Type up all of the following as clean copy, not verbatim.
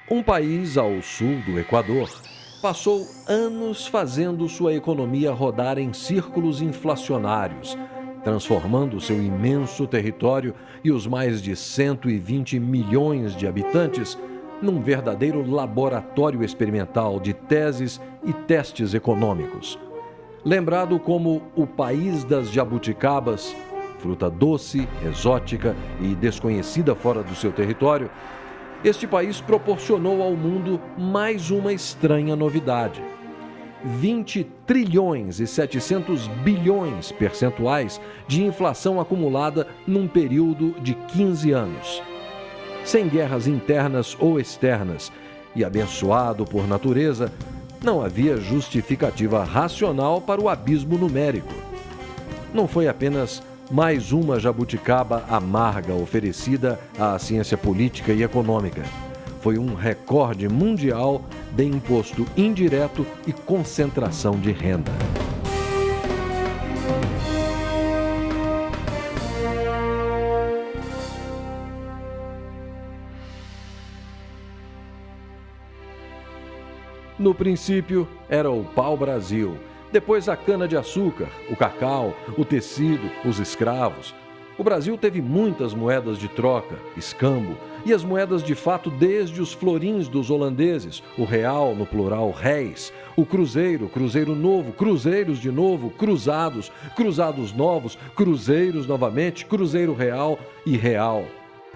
Um país ao sul do Equador passou anos fazendo sua economia rodar em círculos inflacionários, transformando seu imenso território e os mais de 120 milhões de habitantes num verdadeiro laboratório experimental de teses e testes econômicos. Lembrado como o país das jabuticabas, fruta doce, exótica e desconhecida fora do seu território, este país proporcionou ao mundo mais uma estranha novidade. 20 trilhões e 700 bilhões percentuais de inflação acumulada num período de 15 anos. Sem guerras internas ou externas e abençoado por natureza, não havia justificativa racional para o abismo numérico. Não foi apenas mais uma jabuticaba amarga oferecida à ciência política e econômica. Foi um recorde mundial de imposto indireto e concentração de renda. No princípio, era o pau-brasil, depois a cana-de-açúcar, o cacau, o tecido, os escravos. O Brasil teve muitas moedas de troca, escambo, e as moedas de fato desde os florins dos holandeses, o real, no plural réis, o cruzeiro, cruzeiro novo, cruzeiros de novo, cruzados, cruzados novos, cruzeiros novamente, cruzeiro real e real.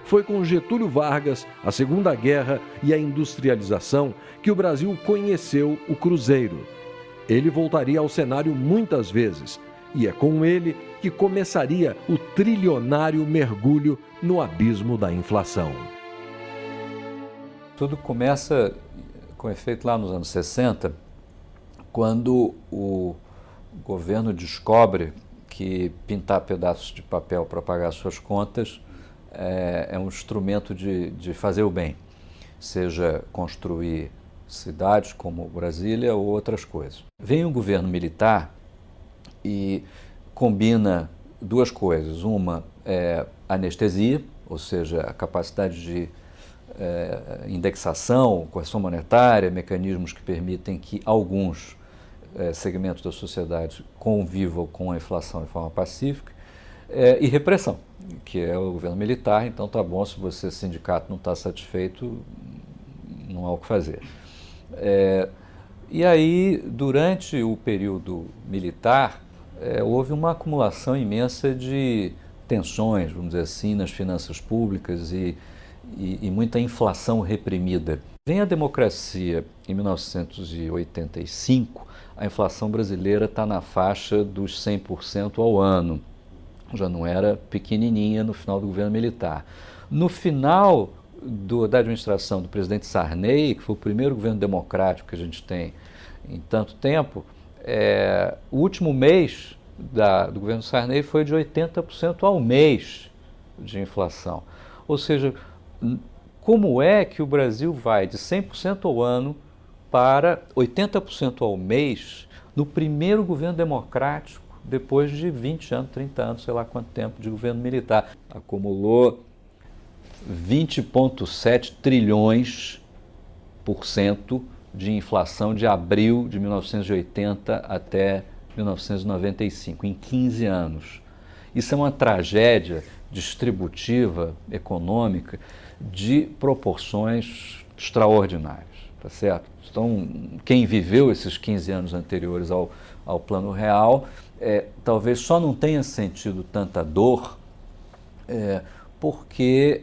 Foi com Getúlio Vargas, a Segunda Guerra e a industrialização que o Brasil conheceu o cruzeiro. Ele voltaria ao cenário muitas vezes, e é com ele que começaria o trilionário mergulho no abismo da inflação. Tudo começa com efeito lá nos anos 60, quando o governo descobre que pintar pedaços de papel para pagar suas contas é um instrumento de fazer o bem, seja construir cidades como Brasília ou outras coisas. Vem o governo militar e combina duas coisas. Uma é anestesia, ou seja, a capacidade de indexação, correção monetária, mecanismos que permitem que alguns segmentos da sociedade convivam com a inflação de forma pacífica, e repressão, que é o governo militar. Então tá bom, se você, sindicato, não está satisfeito, não há o que fazer. E aí, durante o período militar, houve uma acumulação imensa de tensões, vamos dizer assim, nas finanças públicas e muita inflação reprimida. Vem a democracia em 1985, a inflação brasileira está na faixa dos 100% ao ano. Já não era pequenininha no final do governo militar. No final da administração do presidente Sarney, que foi o primeiro governo democrático que a gente tem em tanto tempo, o último mês do governo Sarney foi de 80% ao mês de inflação. Ou seja, como é que o Brasil vai de 100% ao ano para 80% ao mês no primeiro governo democrático, depois de 20 anos, 30 anos, sei lá quanto tempo de governo militar? Acumulou 20,7 trilhões por cento de inflação de abril de 1980 até 1995, em 15 anos. Isso é uma tragédia distributiva, econômica, de proporções extraordinárias, tá certo? Então, quem viveu esses 15 anos anteriores ao Plano Real, talvez só não tenha sentido tanta dor, porque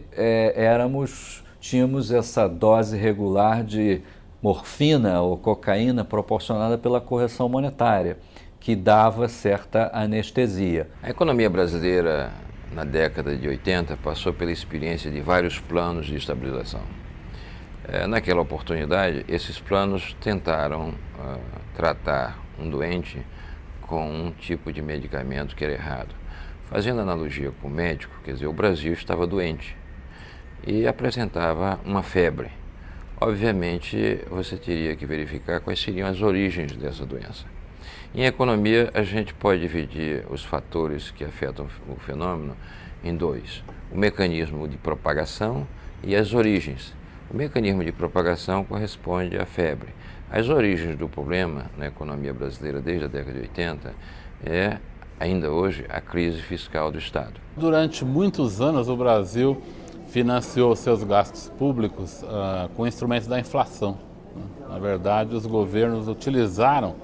tínhamos essa dose regular de morfina ou cocaína proporcionada pela correção monetária, que dava certa anestesia. A economia brasileira, na década de 80, passou pela experiência de vários planos de estabilização. Naquela oportunidade, esses planos tentaram tratar um doente com um tipo de medicamento que era errado. Fazendo analogia com o médico, quer dizer, o Brasil estava doente e apresentava uma febre. Obviamente, você teria que verificar quais seriam as origens dessa doença. Em economia, a gente pode dividir os fatores que afetam o fenômeno em dois: o mecanismo de propagação e as origens. O mecanismo de propagação corresponde à febre. As origens do problema na economia brasileira desde a década de 80 é, ainda hoje, a crise fiscal do Estado. Durante muitos anos, o Brasil financiou seus gastos públicos com instrumentos da inflação. Na verdade, os governos utilizaram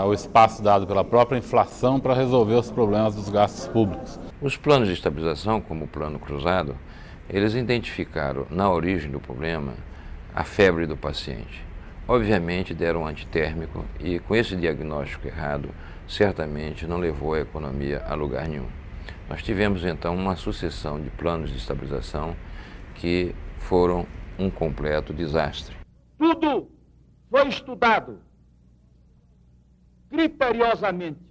o espaço dado pela própria inflação para resolver os problemas dos gastos públicos. Os planos de estabilização, como o Plano Cruzado, eles identificaram na origem do problema a febre do paciente. Obviamente deram um antitérmico e, com esse diagnóstico errado, certamente não levou a economia a lugar nenhum. Nós tivemos então uma sucessão de planos de estabilização que foram um completo desastre. Tudo foi estudado criteriosamente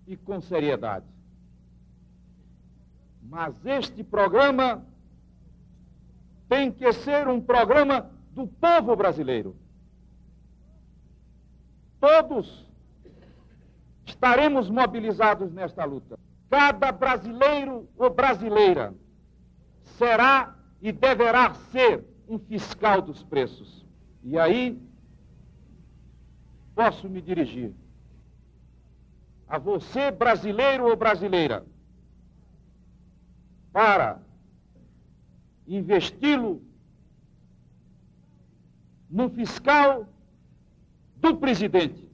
e com seriedade. Mas este programa tem que ser um programa do povo brasileiro. Todos estaremos mobilizados nesta luta. Cada brasileiro ou brasileira será e deverá ser um fiscal dos preços. E aí posso me dirigir a você, brasileiro ou brasileira, para investi-lo no fiscal do presidente,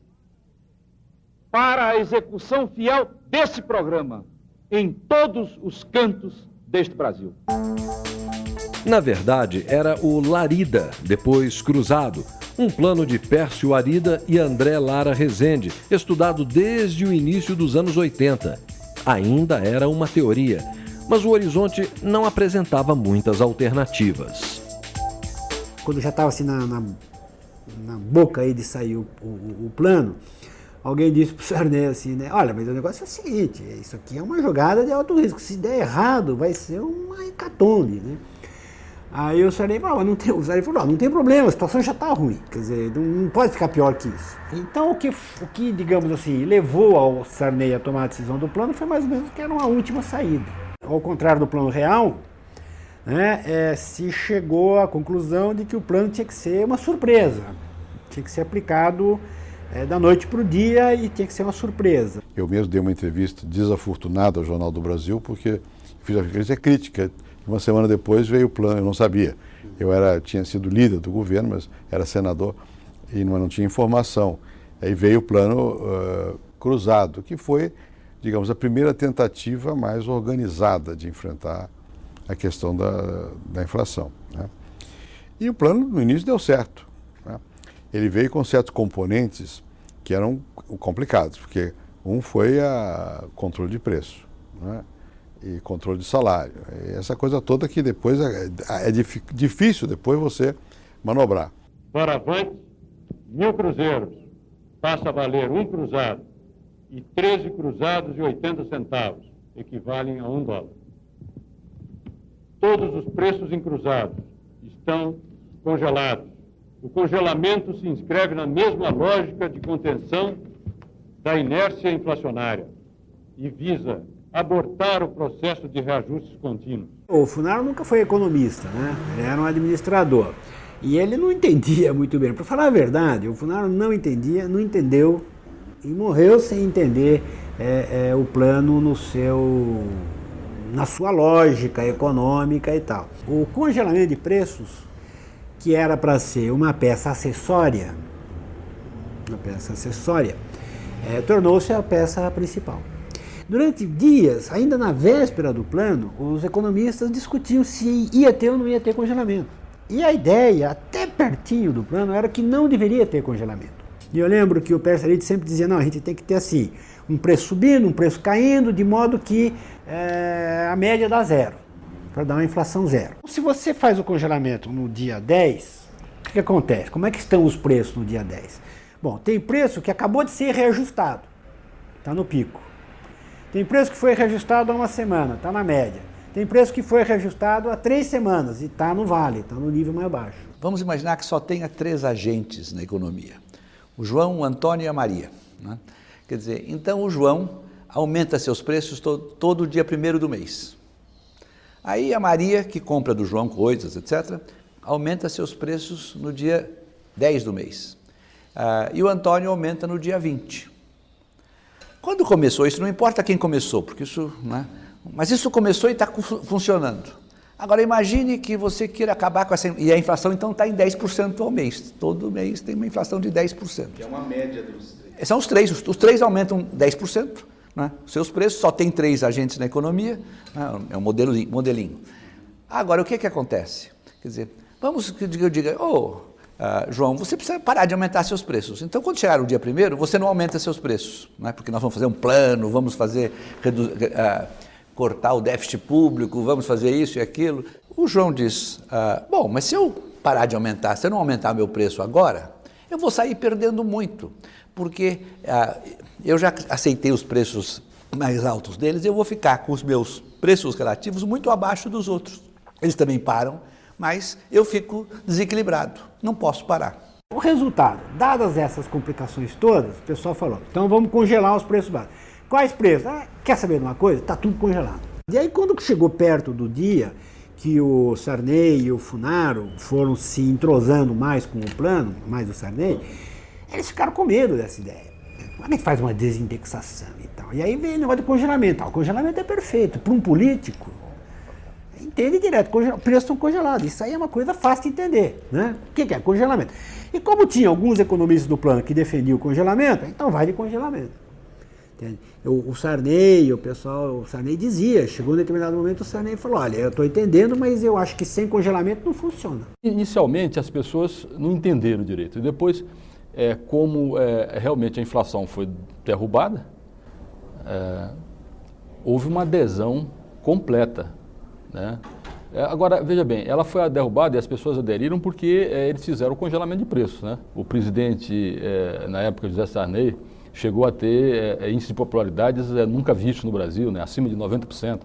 para a execução fiel desse programa em todos os cantos deste Brasil. Na verdade, era o Larida, depois Cruzado, um plano de Pércio Arida e André Lara Rezende, estudado desde o início dos anos 80. Ainda era uma teoria, mas o horizonte não apresentava muitas alternativas. Quando já estava assim na boca aí de sair o plano, alguém disse para o Sarney assim, né? Olha, mas o negócio é o seguinte, isso aqui é uma jogada de alto risco, se der errado vai ser uma hecatombe, né? Aí o Sarney falou, não tem problema, a situação já está ruim, quer dizer, não pode ficar pior que isso. Então o que, digamos assim, levou ao Sarney a tomar a decisão do plano foi mais ou menos que era uma última saída. Ao contrário do plano real, né, se chegou à conclusão de que o plano tinha que ser uma surpresa, tinha que ser aplicado da noite para o dia e tinha que ser uma surpresa. Eu mesmo dei uma entrevista desafortunada ao Jornal do Brasil porque fiz a crítica. Uma semana depois veio o plano, eu não sabia. Eu tinha sido líder do governo, mas era senador e não tinha informação. Aí veio o plano cruzado, que foi, digamos, a primeira tentativa mais organizada de enfrentar a questão da inflação, né? E o plano, no início, deu certo, né? Ele veio com certos componentes que eram complicados, porque um foi o controle de preço, né? E controle de salário. E essa coisa toda que depois é difícil depois você manobrar. Para avante, 1.000 cruzeiros passa a valer 1 cruzado e 13 cruzados e 80 centavos, equivalem a $1. Todos os preços em cruzados estão congelados. O congelamento se inscreve na mesma lógica de contenção da inércia inflacionária e visa abortar o processo de reajustes contínuos. O Funaro nunca foi economista, né? Ele era um administrador. E ele não entendia muito bem. Para falar a verdade, o Funaro não entendeu e morreu sem entender o plano na sua lógica econômica e tal. O congelamento de preços, que era para ser uma peça acessória, tornou-se a peça principal. Durante dias, ainda na véspera do plano, os economistas discutiam se ia ter ou não ia ter congelamento. E a ideia, até pertinho do plano, era que não deveria ter congelamento. E eu lembro que o Pércio Arida sempre dizia, não, a gente tem que ter assim, um preço subindo, um preço caindo, de modo que a média dá zero, para dar uma inflação zero. Se você faz o congelamento no dia 10, o que acontece? Como é que estão os preços no dia 10? Bom, tem preço que acabou de ser reajustado, está no pico. Tem preço que foi reajustado há uma semana, está na média. Tem preço que foi reajustado há 3 semanas e está no vale, está no nível mais baixo. Vamos imaginar que só tenha 3 agentes na economia. O João, o Antônio e a Maria, né? Quer dizer, então o João aumenta seus preços todo dia 1º do mês. Aí a Maria, que compra do João coisas, etc., aumenta seus preços no dia 10 do mês. E o Antônio aumenta no dia 20. Quando começou isso, não importa quem começou, porque isso, né? Mas isso começou e está funcionando. Agora imagine que você queira acabar com essa... E a inflação então está em 10% ao mês. Todo mês tem uma inflação de 10%. Que é uma média dos três. São os três. Os três aumentam 10%. Né? Os seus preços, só tem 3 agentes na economia. Né? É um modelinho. Agora, o que acontece? Quer dizer, vamos que eu diga... João, você precisa parar de aumentar seus preços. Então, quando chegar o dia 1º, você não aumenta seus preços, né? Porque nós vamos fazer um plano, vamos fazer cortar o déficit público, vamos fazer isso e aquilo. O João diz, bom, mas se eu parar de aumentar, se eu não aumentar meu preço agora, eu vou sair perdendo muito, porque eu já aceitei os preços mais altos deles, eu vou ficar com os meus preços relativos muito abaixo dos outros. Eles também param, mas eu fico desequilibrado, não posso parar. O resultado, dadas essas complicações todas, o pessoal falou, então vamos congelar os preços básicos. Quais preços? Quer saber de uma coisa? Está tudo congelado. E aí quando chegou perto do dia que o Sarney e o Funaro foram se entrosando mais com o plano, mais o Sarney, eles ficaram com medo dessa ideia. Como é que faz uma desindexação e tal? E aí veio o negócio de congelamento. O congelamento é perfeito. Para um político, entende direto, preços estão congelados. Isso aí é uma coisa fácil de entender, né? O que é congelamento? E como tinha alguns economistas do plano que defendiam o congelamento, então vai de congelamento. Entende? O Sarney, o Sarney dizia, chegou em determinado momento o Sarney falou, olha, eu estou entendendo, mas eu acho que sem congelamento não funciona. Inicialmente as pessoas não entenderam direito, e depois, como realmente a inflação foi derrubada, houve uma adesão completa. Né? Agora, veja bem, ela foi derrubada e as pessoas aderiram porque eles fizeram o congelamento de preços. Né? O presidente, na época, José Sarney, chegou a ter índice de popularidades nunca visto no Brasil, né? Acima de 90%.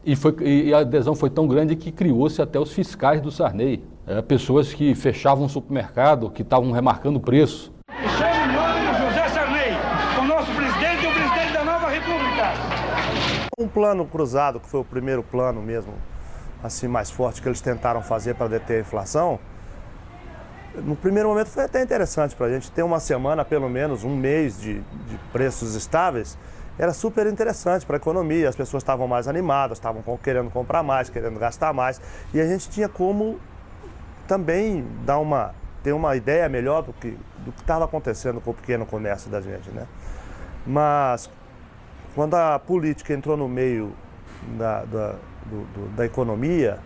E a adesão foi tão grande que criou-se até os fiscais do Sarney. Pessoas que fechavam o supermercado, que estavam remarcando o preço. Sou o nome José Sarney, o nosso presidente e o presidente da nova república. Um plano cruzado, que foi o primeiro plano mesmo, assim, mais forte que eles tentaram fazer para deter a inflação, no primeiro momento foi até interessante para a gente ter uma semana, pelo menos um mês de preços estáveis, era super interessante para a economia, as pessoas estavam mais animadas, estavam querendo comprar mais, querendo gastar mais, e a gente tinha como também ter uma ideia melhor do que estava acontecendo com o pequeno comércio da gente, né? Mas quando a política entrou no meio da economia,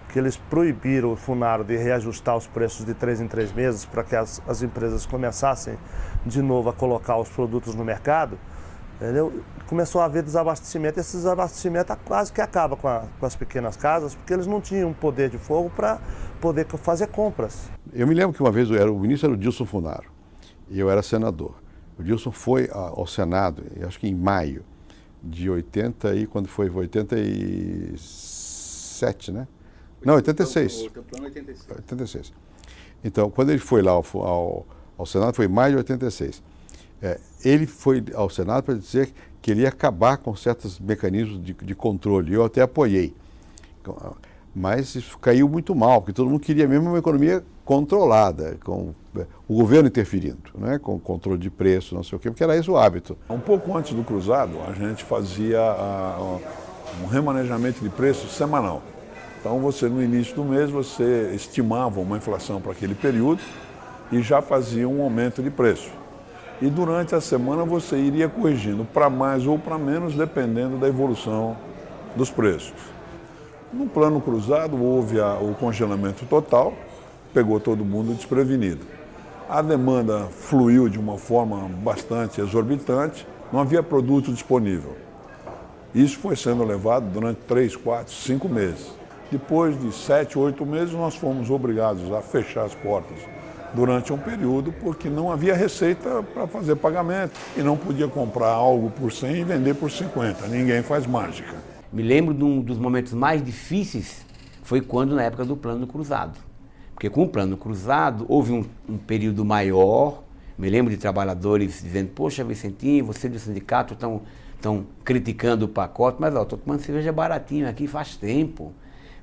que eles proibiram o Funaro de reajustar os preços de 3 em 3 meses para que as empresas começassem de novo a colocar os produtos no mercado, entendeu? Começou a haver desabastecimento. Esse desabastecimento quase que acaba com as pequenas casas, porque eles não tinham poder de fogo para poder fazer compras. Eu me lembro que uma vez o ministro era o Dilson Funaro e eu era senador. O Dilson foi ao Senado, acho que em maio de 87, né? Não, 86. O plano 86. 86. Então, quando ele foi lá ao Senado, foi em maio de 86. Ele foi ao Senado para dizer que ele ia acabar com certos mecanismos de controle. Eu até apoiei. Mas isso caiu muito mal, porque todo mundo queria mesmo uma economia controlada, com o governo interferindo, né? Com controle de preço, não sei o quê, porque era esse o hábito. Um pouco antes do cruzado, a gente fazia um remanejamento de preços semanal. Então, no início do mês, você estimava uma inflação para aquele período e já fazia um aumento de preço. E durante a semana você iria corrigindo para mais ou para menos, dependendo da evolução dos preços. No plano cruzado, houve o congelamento total, pegou todo mundo desprevenido. A demanda fluiu de uma forma bastante exorbitante, não havia produto disponível. Isso foi sendo levado durante 3, 4, 5 meses. Depois de 7, 8 meses, nós fomos obrigados a fechar as portas durante um período, porque não havia receita para fazer pagamento e não podia comprar algo por 100 e vender por 50. Ninguém faz mágica. Me lembro de um dos momentos mais difíceis, foi quando na época do plano cruzado. Porque com o plano cruzado houve um período maior, me lembro de trabalhadores dizendo, poxa, Vicentinho, você do sindicato estão criticando o pacote, mas estou tomando cerveja baratinho aqui faz tempo.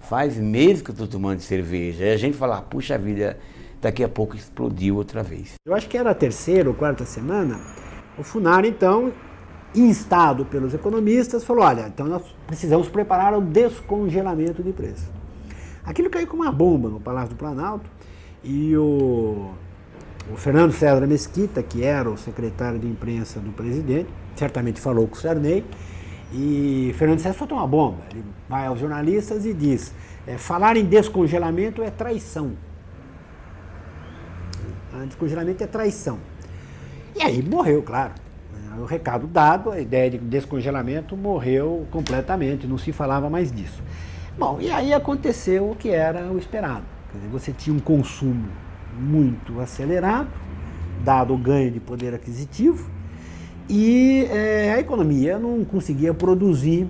Faz meses que eu estou tomando cerveja. E a gente fala, puxa vida, daqui a pouco explodiu outra vez. Eu acho que era a terceira ou quarta semana, o Funari, então, instado pelos economistas, falou, olha, então nós precisamos preparar o descongelamento de preços. Aquilo caiu como uma bomba no Palácio do Planalto e o Fernando César Mesquita, que era o secretário de imprensa do presidente, certamente falou com o Sarney, e Fernando César soltou uma bomba. Ele vai aos jornalistas e diz, falar em descongelamento é traição. Descongelamento é traição. E aí morreu, claro. O recado dado, a ideia de descongelamento morreu completamente, não se falava mais disso. Bom, e aí aconteceu o que era o esperado. Quer dizer, você tinha um consumo muito acelerado, dado o ganho de poder aquisitivo, e a economia não conseguia produzir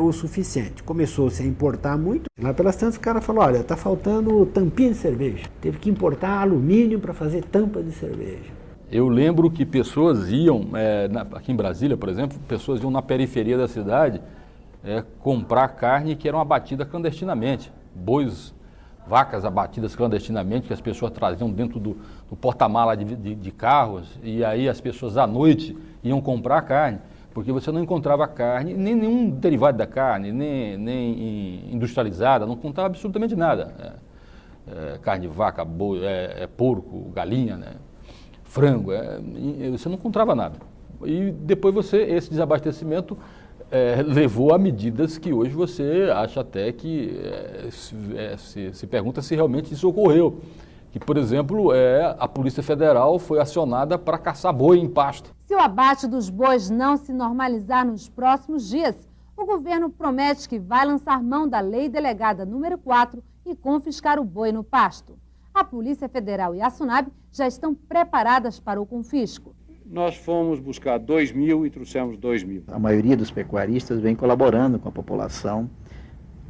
o suficiente. Começou-se a importar muito. Lá pelas tantas o cara falou, olha, está faltando tampinha de cerveja. Teve que importar alumínio para fazer tampa de cerveja. Eu lembro que pessoas iam, aqui em Brasília, por exemplo, pessoas iam na periferia da cidade comprar carne que eram abatidas clandestinamente. Bois, vacas abatidas clandestinamente, que as pessoas traziam dentro do porta-mala de carros, e aí as pessoas à noite iam comprar carne, porque você não encontrava carne, nem nenhum derivado da carne, nem industrializada, não encontrava absolutamente nada. Carne de vaca, boi, porco, galinha, né? Frango, você não encontrava nada. E depois esse desabastecimento levou a medidas que hoje você acha até que se pergunta se realmente isso ocorreu. Que, por exemplo, a Polícia Federal foi acionada para caçar boi em pasto. Se o abate dos bois não se normalizar nos próximos dias, o governo promete que vai lançar mão da Lei Delegada número 4 e confiscar o boi no pasto. A Polícia Federal e a SUNAB já estão preparadas para o confisco. Nós fomos buscar 2.000 e trouxemos 2.000. A maioria dos pecuaristas vem colaborando com a população,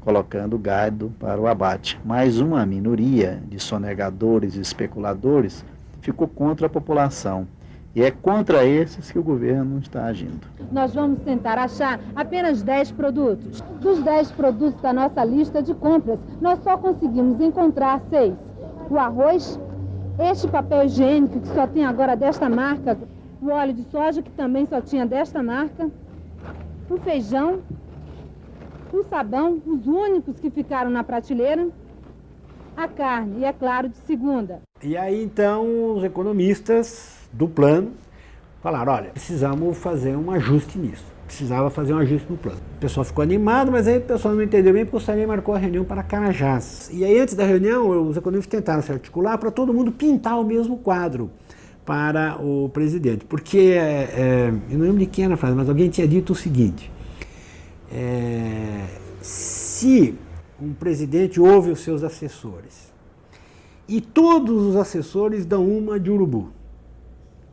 colocando gado para o abate. Mas uma minoria de sonegadores e especuladores ficou contra a população. E é contra esses que o governo está agindo. Nós vamos tentar achar apenas 10 produtos. Dos 10 produtos da nossa lista de compras, nós só conseguimos encontrar 6. O arroz, este papel higiênico que só tem agora desta marca, o óleo de soja que também só tinha desta marca, o feijão, o sabão, os únicos que ficaram na prateleira, a carne e, é claro, de segunda. E aí então os economistas do plano falaram, olha, precisamos fazer um ajuste nisso. Precisava fazer um ajuste no plano. O pessoal ficou animado, mas aí o pessoal não entendeu bem porque o Sarney marcou a reunião para Carajás. E aí antes da reunião, os economistas tentaram se articular para todo mundo pintar o mesmo quadro para o presidente. Porque, eu não lembro de quem era a frase, mas alguém tinha dito o seguinte, se um presidente ouve os seus assessores e todos os assessores dão uma de urubu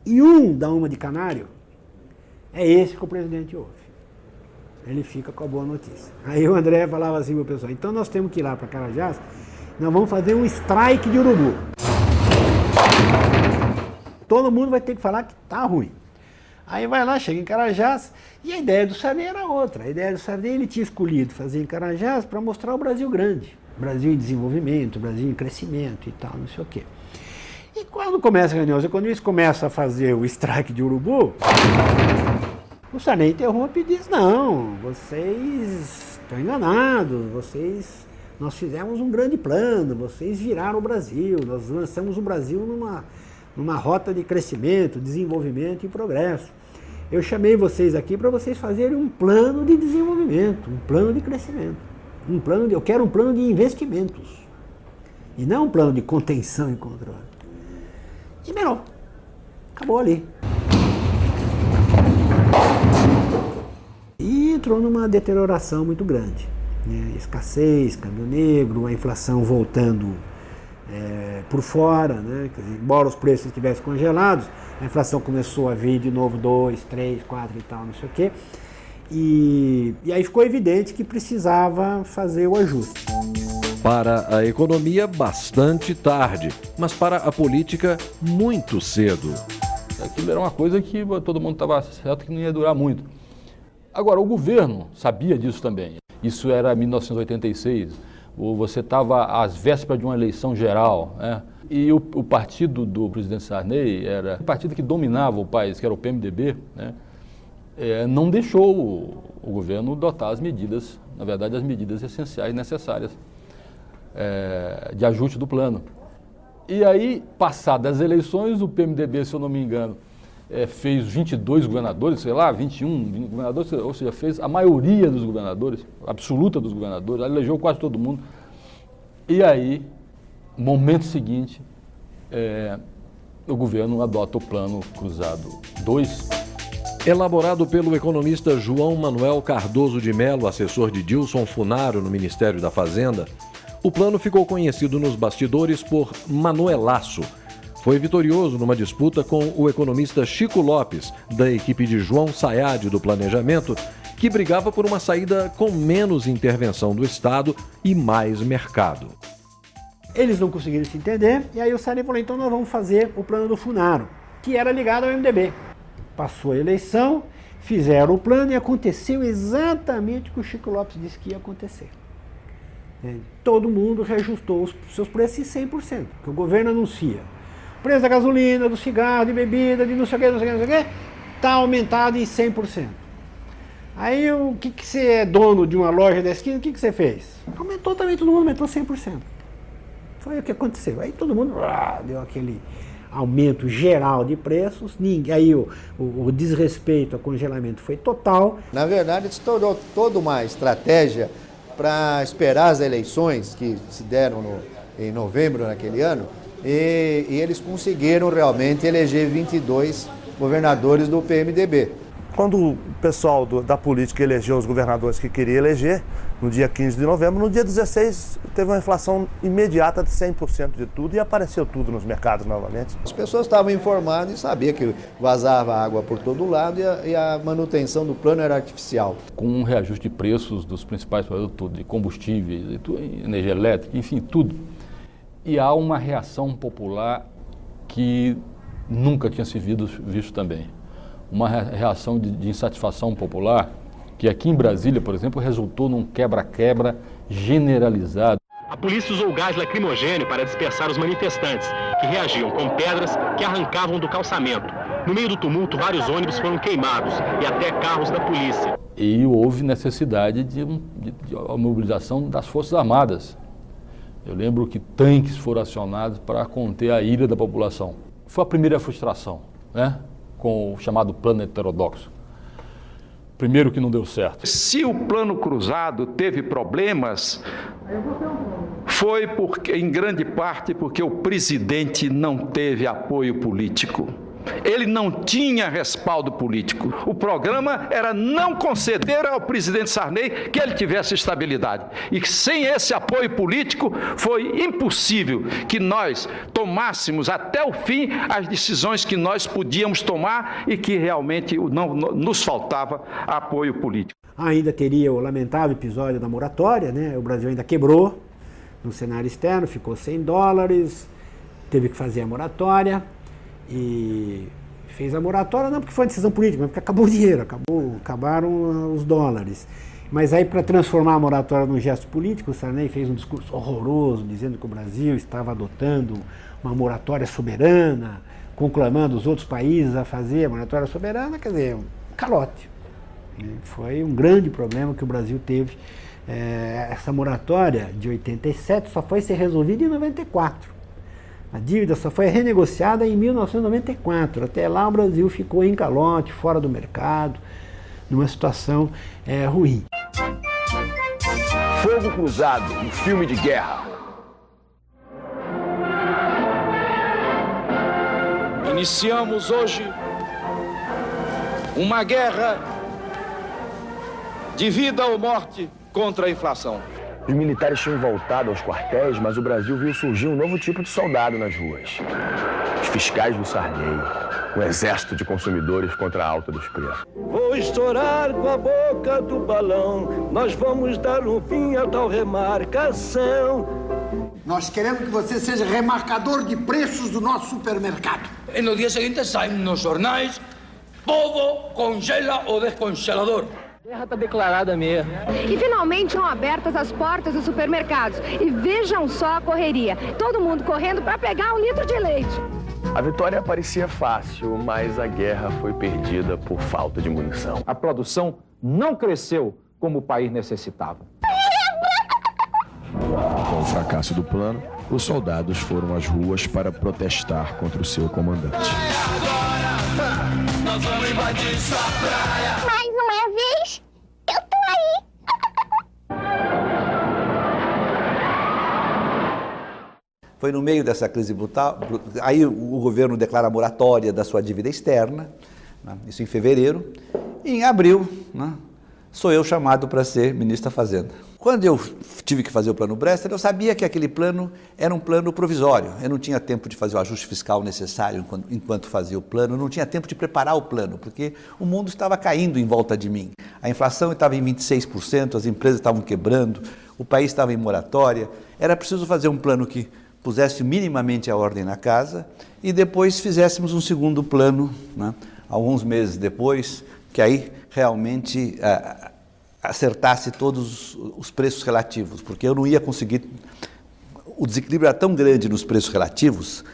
e um dá uma de canário, é esse que o presidente ouve. Ele fica com a boa notícia. Aí o André falava assim para o pessoal, então nós temos que ir lá para Carajás, nós vamos fazer um strike de urubu. Todo mundo vai ter que falar que tá ruim. Aí vai lá, chega em Carajás, e a ideia do Sarney era outra. A ideia do Sarney, ele tinha escolhido fazer em Carajás para mostrar o Brasil grande. Brasil em desenvolvimento, Brasil em crescimento e tal, não sei o quê. E quando começa a reunião, os economistas começam a fazer o strike de urubu, o Sarney interrompe e diz, não, vocês estão enganados, nós fizemos um grande plano, vocês viraram o Brasil, nós lançamos o Brasil numa rota de crescimento, desenvolvimento e progresso. Eu chamei vocês aqui para vocês fazerem um plano de desenvolvimento, um plano de crescimento. Eu quero um plano de investimentos. E não um plano de contenção e controle. E melhor, acabou ali. E entrou numa deterioração muito grande. Né? Escassez, câmbio negro, a inflação voltando por fora, né? Quer dizer, embora os preços estivessem congelados, a inflação começou a vir de novo 2, 3, 4 e tal, não sei o quê. E aí ficou evidente que precisava fazer o ajuste. Para a economia, bastante tarde, mas para a política, muito cedo. Aquilo era uma coisa que todo mundo estava certo que não ia durar muito. Agora, o governo sabia disso também. Isso era 1986. ou você estava às vésperas de uma eleição geral, né? E o partido do presidente Sarney era o partido que dominava o país, que era o PMDB, né? Não deixou o governo adotar as medidas, na verdade, as medidas essenciais necessárias de ajuste do plano. E aí, passadas as eleições, o PMDB, se eu não me engano, fez 22 governadores, sei lá, 21 governadores, ou seja, fez a maioria dos governadores, absoluta dos governadores, elegeu quase todo mundo. E aí, momento seguinte, o governo adota o Plano Cruzado 2. Elaborado pelo economista João Manuel Cardoso de Mello, assessor de Dilson Funaro no Ministério da Fazenda, o plano ficou conhecido nos bastidores por Manuelaço. Foi vitorioso numa disputa com o economista Chico Lopes, da equipe de João Sayad do Planejamento, que brigava por uma saída com menos intervenção do Estado e mais mercado. Eles não conseguiram se entender, e aí o Sarney falou, então nós vamos fazer o plano do Funaro, que era ligado ao MDB. Passou a eleição, fizeram o plano e aconteceu exatamente o que o Chico Lopes disse que ia acontecer. Todo mundo reajustou os seus preços em 100%, que o governo anuncia. O preço da gasolina, do cigarro, de bebida, de não sei o que, não sei o que, está aumentado em 100%. Aí o que você é dono de uma loja da esquina, o que você fez? Aumentou também, todo mundo aumentou 100%. Foi o que aconteceu. Aí todo mundo deu aquele aumento geral de preços, aí o desrespeito ao congelamento foi total. Na verdade, se tornou toda uma estratégia para esperar as eleições que se deram em novembro naquele ano, e eles conseguiram realmente eleger 22 governadores do PMDB. Quando o pessoal da política elegeu os governadores que queria eleger, no dia 15 de novembro, no dia 16 teve uma inflação imediata de 100% de tudo e apareceu tudo nos mercados novamente. As pessoas estavam informadas e sabiam que vazava água por todo lado e a manutenção do plano era artificial. Com um reajuste de preços dos principais produtos, de combustíveis, energia elétrica, enfim, tudo. E há uma reação popular que nunca tinha sido visto também. Uma reação de insatisfação popular que aqui em Brasília, por exemplo, resultou num quebra-quebra generalizado. A polícia usou gás lacrimogênio para dispersar os manifestantes, que reagiam com pedras que arrancavam do calçamento. No meio do tumulto, vários ônibus foram queimados e até carros da polícia. E houve necessidade de mobilização das Forças Armadas. Eu lembro que tanques foram acionados para conter a ira da população. Foi a primeira frustração, né? Com o chamado plano heterodoxo. Primeiro que não deu certo. Se o plano cruzado teve problemas, foi em grande parte porque o presidente não teve apoio político. Ele não tinha respaldo político. O programa era não conceder ao presidente Sarney que ele tivesse estabilidade. E sem esse apoio político, foi impossível que nós tomássemos até o fim as decisões que nós podíamos tomar e que realmente não nos faltava apoio político. Ainda teria o lamentável episódio da moratória, né? O Brasil ainda quebrou no cenário externo, ficou $100, teve que fazer a moratória. E fez a moratória não porque foi uma decisão política, mas porque acabou o dinheiro, acabaram os dólares. Mas aí, para transformar a moratória num gesto político, o Sarney fez um discurso horroroso, dizendo que o Brasil estava adotando uma moratória soberana, conclamando os outros países a fazer a moratória soberana, quer dizer, um calote. Foi um grande problema que o Brasil teve. Essa moratória de 87 só foi ser resolvida em 94. A dívida só foi renegociada em 1994. Até lá o Brasil ficou em calote, fora do mercado, numa situação ruim. Fogo Cruzado, um filme de guerra. Iniciamos hoje uma guerra de vida ou morte contra a inflação. Os militares tinham voltado aos quartéis, mas o Brasil viu surgir um novo tipo de soldado nas ruas. Os fiscais do Sarney, um exército de consumidores contra a alta dos preços. Vou estourar com a boca do balão, nós vamos dar um fim a tal remarcação. Nós queremos que você seja remarcador de preços do nosso supermercado. E no dia seguinte saem nos jornais, povo congela o descongelador. A guerra está declarada mesmo. E finalmente são abertas as portas dos supermercados. E vejam só a correria. Todo mundo correndo para pegar um litro de leite. A vitória parecia fácil, mas a guerra foi perdida por falta de munição. A produção não cresceu como o país necessitava. Com o fracasso do plano, os soldados foram às ruas para protestar contra o seu comandante. Nós vamos invadir sua praia. Mais uma vez, eu tô aí. Foi no meio dessa crise brutal, aí o governo declara a moratória da sua dívida externa, né, isso em fevereiro, e em abril, né, sou eu chamado para ser ministro da Fazenda. Quando eu tive que fazer o plano Bresser, eu sabia que aquele plano era um plano provisório. Eu não tinha tempo de fazer o ajuste fiscal necessário enquanto fazia o plano, não tinha tempo de preparar o plano, porque o mundo estava caindo em volta de mim. A inflação estava em 26%, as empresas estavam quebrando, o país estava em moratória. Era preciso fazer um plano que pusesse minimamente a ordem na casa e depois fizéssemos um segundo plano, né, alguns meses depois, que aí realmente acertasse todos os preços relativos, porque eu não ia conseguir, o desequilíbrio era tão grande nos preços relativos,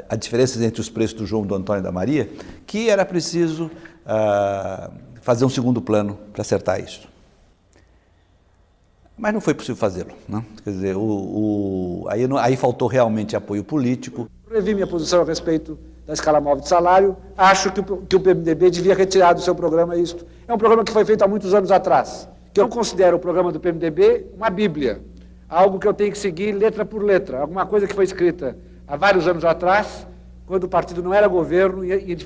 a diferença entre os preços do João, do Antônio e da Maria, que era preciso fazer um segundo plano para acertar isso. Mas não foi possível fazê-lo, né? Quer dizer, aí faltou realmente apoio político. Revi minha posição a respeito da escala móvel de salário. Acho que o PMDB devia retirar do seu programa isto. É um programa que foi feito há muitos anos atrás, que eu considero o programa do PMDB uma bíblia, algo que eu tenho que seguir letra por letra, alguma coisa que foi escrita há vários anos atrás, quando o partido não era governo e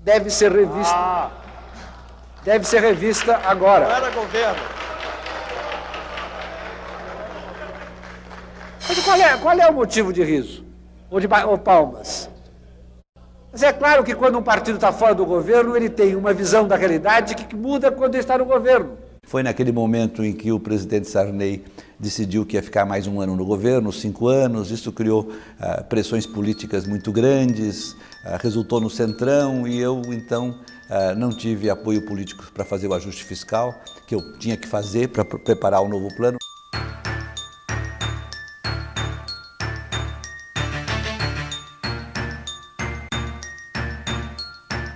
deve ser revista. Deve ser revista agora. Não era governo. Mas qual é o motivo de riso? Ou palmas? Mas é claro que quando um partido está fora do governo, ele tem uma visão da realidade que muda quando ele está no governo. Foi naquele momento em que o presidente Sarney decidiu que ia ficar mais um ano no governo, 5 anos, isso criou pressões políticas muito grandes, resultou no Centrão e eu, então, não tive apoio político para fazer o ajuste fiscal que eu tinha que fazer para preparar o novo plano.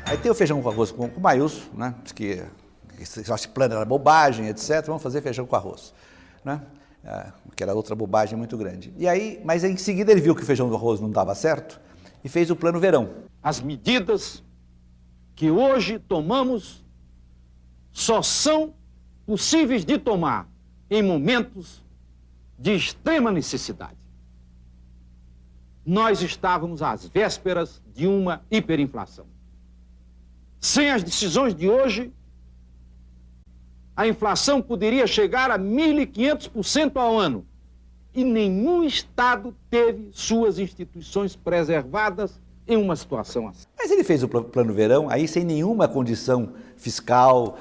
Aí tem o feijão com arroz com o Maílson, né? Diz que esse plano era bobagem, etc. Vamos fazer feijão com arroz, né? Que era outra bobagem muito grande. E aí, mas em seguida ele viu que o feijão com arroz não dava certo e fez o plano verão. As medidas que hoje tomamos só são possíveis de tomar em momentos de extrema necessidade. Nós estávamos às vésperas de uma hiperinflação. Sem as decisões de hoje, a inflação poderia chegar a 1.500% ao ano. E nenhum Estado teve suas instituições preservadas em uma situação assim. Mas ele fez o plano verão, aí sem nenhuma condição fiscal,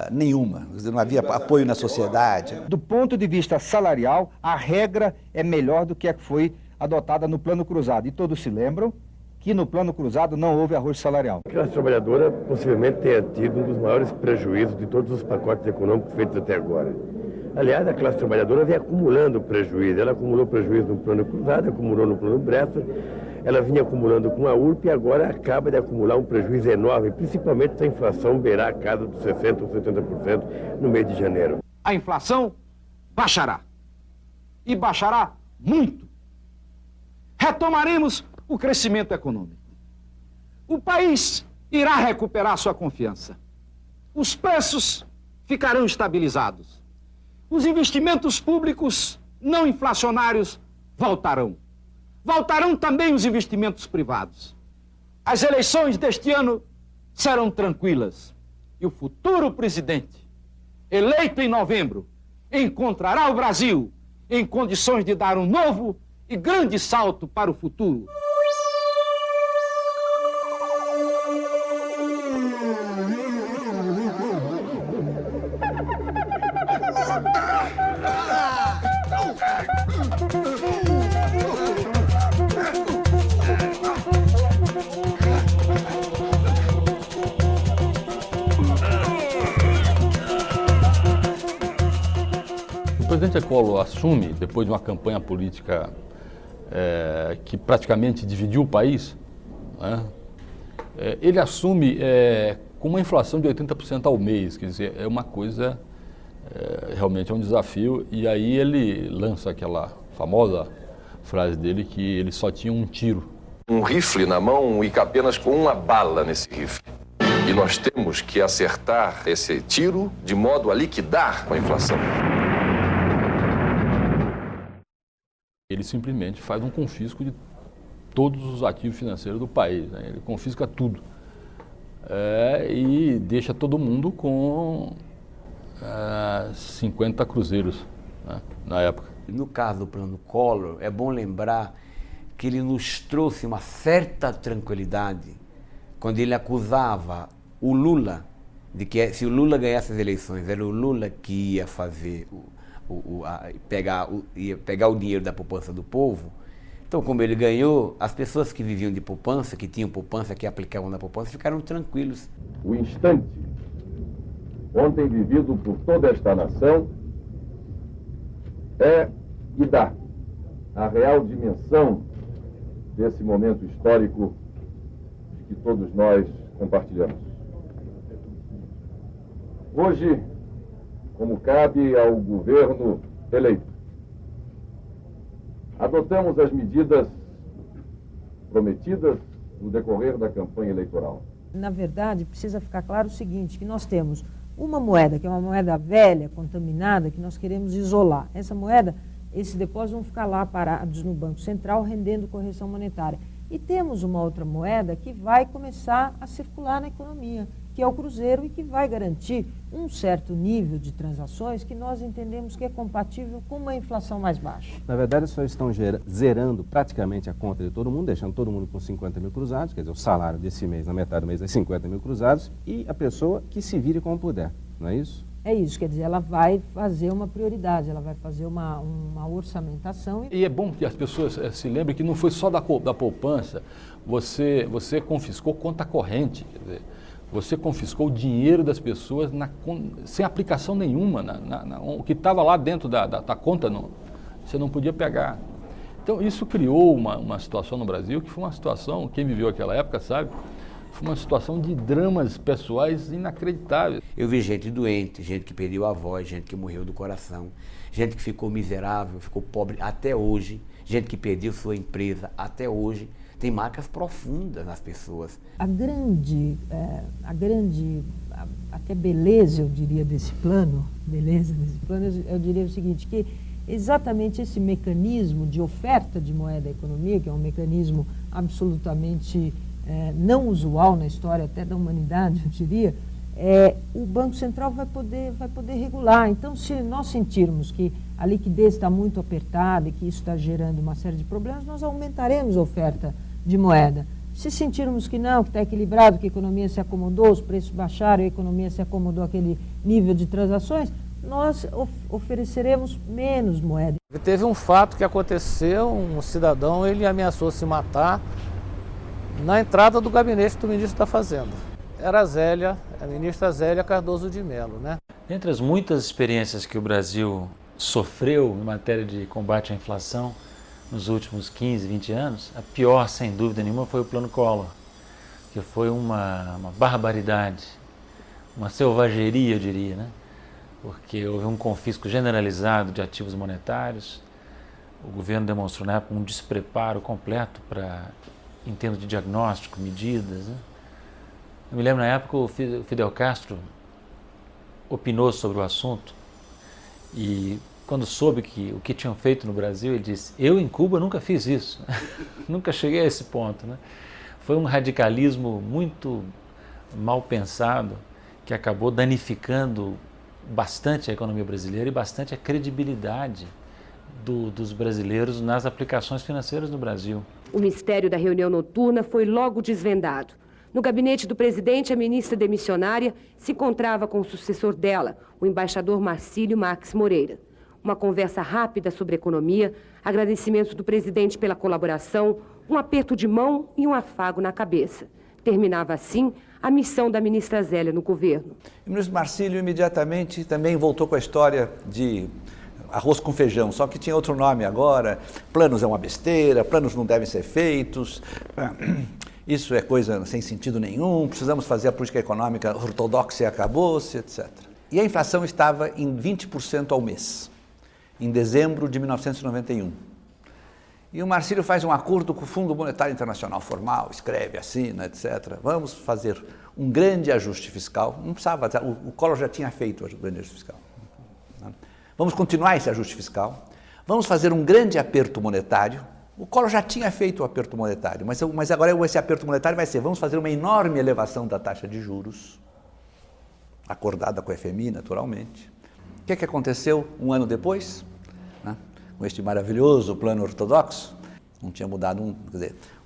nenhuma. Não havia apoio na sociedade. Do ponto de vista salarial, a regra é melhor do que a que foi adotada no plano cruzado. E todos se lembram que no plano cruzado não houve arroz salarial. A classe trabalhadora possivelmente tenha tido um dos maiores prejuízos de todos os pacotes econômicos feitos até agora. Aliás, a classe trabalhadora vem acumulando prejuízo. Ela acumulou prejuízo no plano cruzado, acumulou no plano Bresser, ela vinha acumulando com a URP e agora acaba de acumular um prejuízo enorme, principalmente se a inflação beirar a casa dos 60% ou 70% no mês de janeiro. A inflação baixará. E baixará muito. Retomaremos o crescimento econômico. O país irá recuperar sua confiança. Os preços ficarão estabilizados. Os investimentos públicos não inflacionários voltarão. Voltarão também os investimentos privados. As eleições deste ano serão tranquilas. E o futuro presidente, eleito em novembro, encontrará o Brasil em condições de dar um novo e grande salto para o futuro. presidente Collor assume, depois de uma campanha política que praticamente dividiu o país, né? Ele assume com uma inflação de 80% ao mês, quer dizer, é uma coisa, realmente é um desafio, e aí ele lança aquela famosa frase dele que ele só tinha um tiro. Um rifle na mão e apenas com uma bala nesse rifle. E nós temos que acertar esse tiro de modo a liquidar a inflação. Ele simplesmente faz um confisco de todos os ativos financeiros do país, né? Ele confisca tudo. E deixa todo mundo com 50 cruzeiros, né, na época. No caso do plano Collor, é bom lembrar que ele nos trouxe uma certa tranquilidade quando ele acusava o Lula de que se o Lula ganhasse as eleições, era o Lula que ia fazer ia pegar o dinheiro da poupança do povo. Então, como ele ganhou, as pessoas que viviam de poupança, que tinham poupança, que aplicavam na poupança, ficaram tranquilos. O instante ontem vivido por toda esta nação e dá a real dimensão desse momento histórico que todos nós compartilhamos. Hoje, como cabe ao governo eleito, adotamos as medidas prometidas no decorrer da campanha eleitoral. Na verdade, precisa ficar claro o seguinte, que nós temos uma moeda, que é uma moeda velha, contaminada, que nós queremos isolar. Essa moeda, esses depósitos vão ficar lá parados no Banco Central, rendendo correção monetária. E temos uma outra moeda que vai começar a circular na economia, que é o cruzeiro, e que vai garantir um certo nível de transações que nós entendemos que é compatível com uma inflação mais baixa. Na verdade, os senhores estão zerando praticamente a conta de todo mundo, deixando todo mundo com 50 mil cruzados, quer dizer, o salário desse mês, na metade do mês, é 50 mil cruzados, e a pessoa que se vire como puder, não é isso? É isso, quer dizer, ela vai fazer uma prioridade, ela vai fazer uma orçamentação. E é bom que as pessoas se lembrem que não foi só da poupança, você confiscou conta corrente, quer dizer, você confiscou o dinheiro das pessoas sem aplicação nenhuma, o que estava lá dentro da conta, você não podia pegar. Então isso criou uma situação no Brasil que foi uma situação, quem viveu aquela época sabe, foi uma situação de dramas pessoais inacreditáveis. Eu vi gente doente, gente que perdeu a voz, gente que morreu do coração, gente que ficou miserável, ficou pobre até hoje, gente que perdeu sua empresa até hoje. Tem marcas profundas nas pessoas. A grande até beleza, eu diria, desse plano, eu diria o seguinte, que exatamente esse mecanismo de oferta de moeda à economia, que é um mecanismo absolutamente não usual na história até da humanidade, eu diria, o Banco Central vai poder regular. Então, se nós sentirmos que a liquidez está muito apertada e que isso está gerando uma série de problemas, nós aumentaremos a oferta de moeda. Se sentirmos que não, que está equilibrado, que a economia se acomodou, os preços baixaram, a economia se acomodou àquele nível de transações, nós ofereceremos menos moeda. Teve um fato que aconteceu, um cidadão, ele ameaçou se matar na entrada do gabinete do ministro da Fazenda. Era a ministra Zélia Cardoso de Mello, né? Entre as muitas experiências que o Brasil sofreu em matéria de combate à inflação nos últimos 15, 20 anos, a pior, sem dúvida nenhuma, foi o Plano Collor, que foi uma barbaridade, uma selvageria, eu diria, né? Porque houve um confisco generalizado de ativos monetários, o governo demonstrou na época um despreparo completo em termos de diagnóstico, medidas, né? Eu me lembro na época o Fidel Castro opinou sobre o assunto e quando soube o que tinham feito no Brasil, ele disse, eu em Cuba nunca fiz isso, nunca cheguei a esse ponto, né? Foi um radicalismo muito mal pensado que acabou danificando bastante a economia brasileira e bastante a credibilidade dos brasileiros nas aplicações financeiras no Brasil. O mistério da reunião noturna foi logo desvendado. No gabinete do presidente, a ministra demissionária se encontrava com o sucessor dela, o embaixador Marcílio Marques Moreira. Uma conversa rápida sobre economia, agradecimentos do presidente pela colaboração, um aperto de mão e um afago na cabeça. Terminava assim a missão da ministra Zélia no governo. O ministro Marcílio imediatamente também voltou com a história de arroz com feijão, só que tinha outro nome agora. Planos é uma besteira, planos não devem ser feitos, isso é coisa sem sentido nenhum, precisamos fazer a política econômica ortodoxa e acabou-se, etc. E a inflação estava em 20% ao mês, em dezembro de 1991. E o Marcílio faz um acordo com o Fundo Monetário Internacional formal, escreve, assina, etc. Vamos fazer um grande ajuste fiscal. Não precisava, o Collor já tinha feito o grande ajuste fiscal. Vamos continuar esse ajuste fiscal. Vamos fazer um grande aperto monetário. O Collor já tinha feito o aperto monetário, mas agora esse aperto monetário vai ser, vamos fazer uma enorme elevação da taxa de juros, acordada com o FMI, naturalmente. O que aconteceu um ano depois? Com este maravilhoso plano ortodoxo, não tinha mudado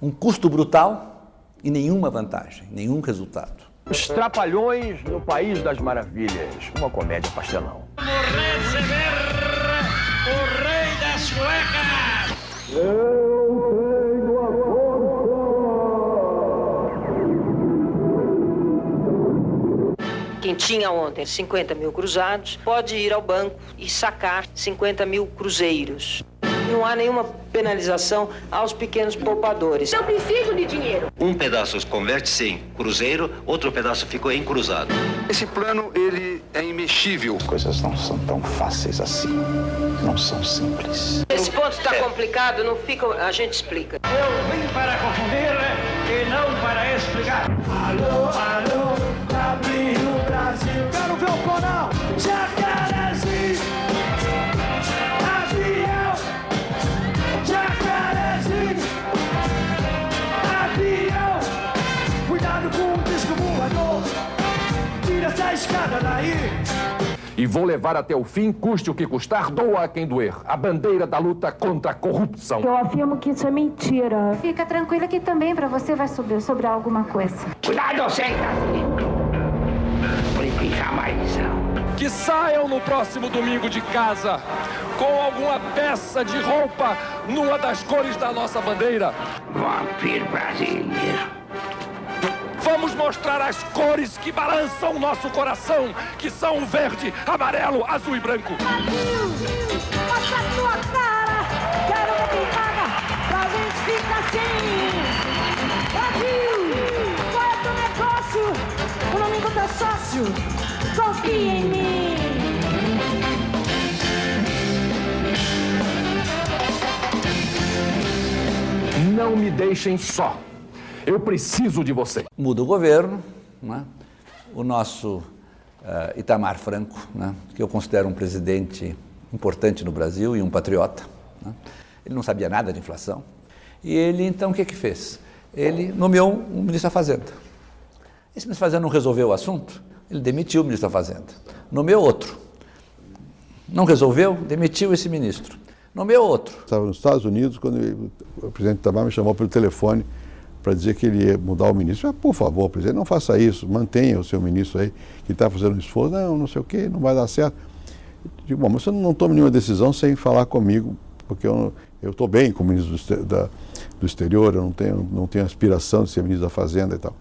um custo brutal e nenhuma vantagem, nenhum resultado. Os Trapalhões no País das Maravilhas, uma comédia pastelão. Receber o rei das cuecas! Eu tenho a Quem tinha ontem 50 mil cruzados pode ir ao banco e sacar 50 mil cruzeiros. Não há nenhuma penalização aos pequenos poupadores. Eu preciso de dinheiro. Um pedaço converte-se em cruzeiro, outro pedaço ficou em cruzado. Esse plano, ele é imexível. As coisas não são tão fáceis assim. Não são simples. Esse ponto está complicado, não fica, a gente explica. Eu vim para confundir e não para explicar. Alô, alô, Gabriel Brasil. Quero ver o Conal. Jacarezinho. Avião. Jacarezinho. Avião. Cuidado com o disco voador. Tira essa escada daí. E vou levar até o fim, custe o que custar, doa a quem doer. A bandeira da luta contra a corrupção. Eu afirmo que isso é mentira. Fica tranquila que também para você vai sobrar alguma coisa. Cuidado, senta! Que saiam no próximo domingo de casa com alguma peça de roupa numa das cores da nossa bandeira. Vampiro brasileiro. Vamos mostrar as cores que balançam o nosso coração, que são o verde, amarelo, azul e branco. Brasil, mostra a tua cara, quero ver quem paga, pra gente ficar assim. Brasil, qual é teu negócio? O nome do teu sócio, confia em mim. Não me deixem só. Eu preciso de você. Muda o governo, né? O nosso Itamar Franco, né? Que eu considero um presidente importante no Brasil e um patriota, né? Ele não sabia nada de inflação. E ele, então, o que fez? Ele nomeou um ministro da Fazenda. Esse ministro da Fazenda não resolveu o assunto, ele demitiu o ministro da Fazenda. Nomeou outro. Não resolveu, demitiu esse ministro. Nomeou outro. Estava nos Estados Unidos, quando o presidente Itamar me chamou pelo telefone para dizer que ele ia mudar o ministro. Ah, por favor, presidente, não faça isso, mantenha o seu ministro aí, que está fazendo um esforço. Não sei o quê, não vai dar certo. Eu digo, bom, mas você não toma nenhuma decisão sem falar comigo, porque eu estou bem como ministro do exterior, eu não tenho aspiração de ser ministro da Fazenda e tal.